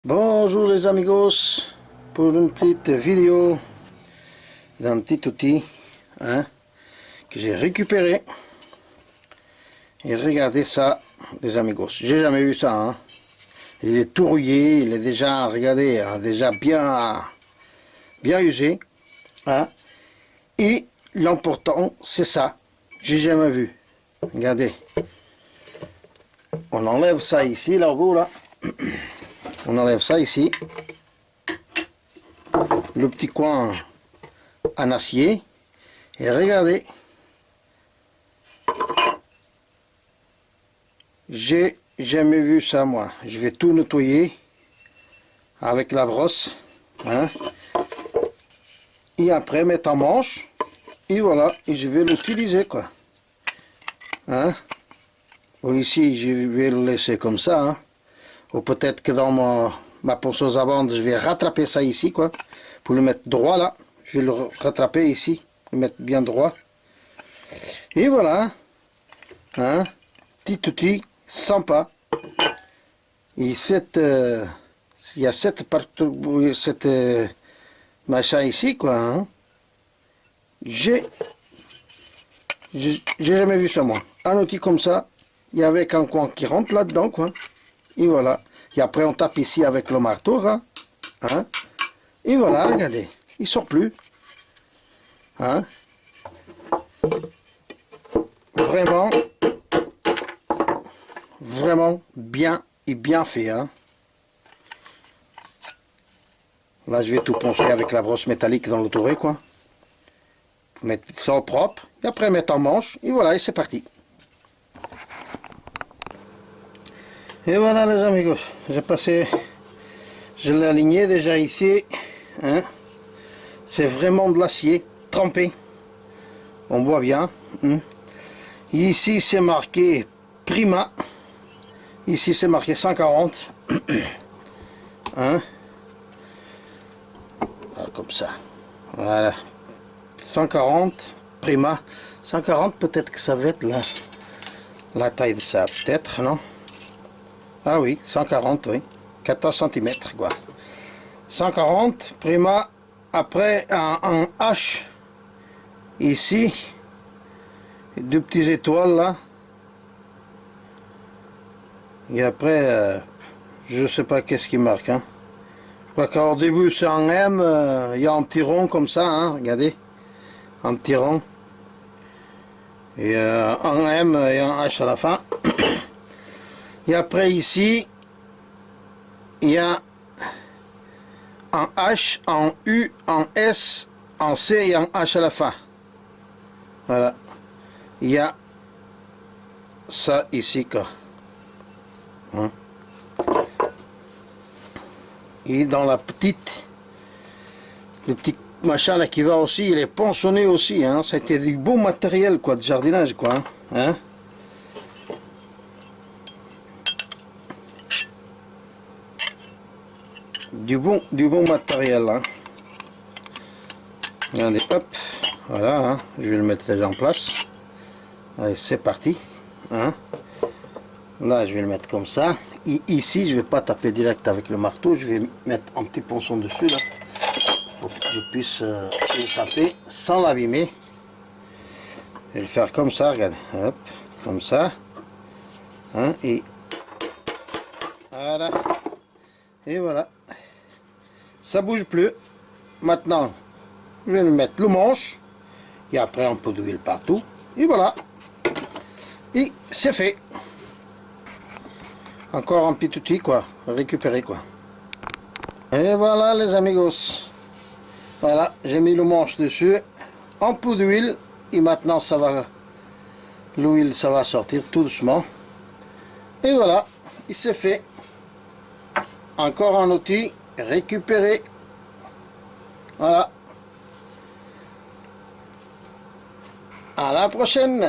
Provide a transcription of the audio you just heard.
Bonjour les amigos, pour une petite vidéo d'un petit outil que j'ai récupéré. Et regardez ça les amigos, j'ai jamais vu ça. Il est tout rouillé, il est déjà, regardez, déjà bien usé. Et l'important c'est ça, j'ai jamais vu. Regardez, on enlève ça ici, là au bout là. On enlève ça ici, le petit coin en acier, et regardez, j'ai jamais vu ça moi. Je vais tout nettoyer avec la brosse, et après mettre en manche, et voilà, et je vais l'utiliser quoi. Ou ici je vais le laisser comme ça, ou peut-être que dans ma ponceuse à bande je vais rattraper ça ici quoi, pour le mettre droit là. Je vais le rattraper ici, le mettre bien droit, et voilà, petit outil sympa. Et il y a cette machin ici quoi, j'ai jamais vu ça moi, un outil comme ça, il y avait un coin qui rentre là dedans quoi, et voilà. Et après on tape ici avec le marteau là, et voilà, regardez, il sort plus, vraiment bien et bien fait, Là je vais tout poncer avec la brosse métallique dans le touré quoi, mettre ça au propre, et après mettre en manche, et voilà, et c'est parti. Et voilà les amigos, je l'ai aligné déjà ici, c'est vraiment de l'acier trempé, on voit bien, Ici c'est marqué Prima, ici c'est marqué 140, comme ça, voilà, 140 Prima, 140 peut-être que ça va être la taille de ça, peut-être, non? Ah oui, 140, oui, 14 cm quoi. 140 Prima, après un H ici, deux petites étoiles là, et après je sais pas qu'est-ce qui marque, je crois qu'au début c'est un M, il y a un petit rond comme ça, regardez, un petit rond, et un M et un H à la fin. Et après ici il y a un H, un U, un S, un C et un H à la fin. Voilà, il y a ça ici quoi, et dans le petit machin là qui va aussi, il est ponçonné aussi, c'était du bon matériel quoi, de jardinage quoi, du bon matériel, Regardez, hop, voilà, je vais le mettre déjà en place. Allez, c'est parti, là je vais le mettre comme ça, et ici je vais pas taper direct avec le marteau, je vais mettre un petit ponçon dessus là, pour que je puisse le taper sans l'abîmer. Je vais le faire comme ça, regardez, hop, comme ça, et voilà, et voilà, ça bouge plus. Maintenant je vais le mettre le manche, et après un peu d'huile partout, et voilà, et c'est fait. Encore un petit outil quoi, récupérer quoi. Et voilà les amigos, voilà, j'ai mis le manche dessus, un peu d'huile, et maintenant ça va, l'huile ça va sortir tout doucement, et voilà, il s'est fait. Encore un outil récupéré, voilà, à la prochaine.